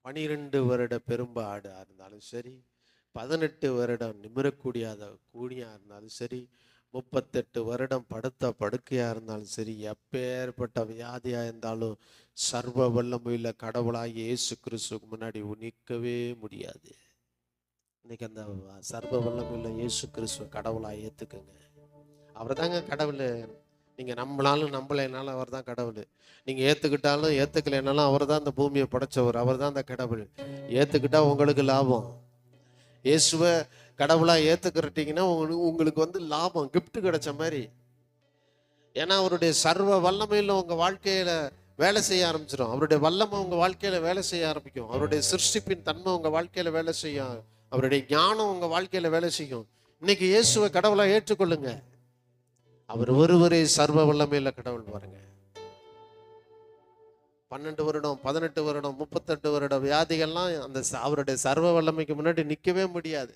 12 வருட பெரும்பாடா இருந்தாலும் சரி, 18 வருடம் நிமிரக்கூடியாத கூனியா இருந்தாலும் சரி, 38 வருடம் படுத்த படுக்கையா இருந்தாலும் சரி, எப்பேற்பட்ட வியாதியா இருந்தாலும் சர்வ வல்லமையுள்ள கடவுளாகிய இயேசு கிறிஸ்துவுக்கு முன்னாடி நிற்கவே முடியாது. இன்னைக்கு அந்த சர்வ வல்லமையுள்ள இயேசு கிறிஸ்துவ கடவுளாக ஏத்துக்குங்க. அவர் தாங்க கடவுள். நீங்க நம்பினாலும் நம்பலைனாலும் அவர் தான் கடவுள். நீங்க ஏத்துக்கிட்டாலும் ஏத்துக்கலைனாலும் அவர் தான் இந்த பூமியை படைச்சவர். அவர் தான் அந்த கடவுள். ஏத்துக்கிட்டா உங்களுக்கு லாபம். இயேசுவை கடவுளா ஏத்துக்கிட்டீங்கன்னா உங்களுக்கு லாபம், கிஃப்ட் கிடைச்ச மாதிரி. ஏன்னா அவருடைய சர்வ வல்லமையில உங்க வாழ்க்கையில வேலை செய்ய ஆரம்பிச்சிடும். அவருடைய வல்லமை உங்க வாழ்க்கையில வேலை செய்ய ஆரம்பிக்கும். அவருடைய சிருஷ்டிப்பின் தன்மை உங்க வாழ்க்கையில வேலை செய்யும். அவருடைய ஞானம் உங்க வாழ்க்கையில வேலை செய்யும். இன்னைக்கு இயேசுவை கடவுளா ஏற்றுக்கொள்ளுங்க. அவர் ஒருவரே சர்வ வல்லமையில கடவுள். பாருங்க, 12 வருடம் 18 வருடம் 38 வருடம் வியாதிகள்லாம் அந்த அவருடைய சர்வ வல்லமைக்கு முன்னாடி நிற்கவே முடியாது.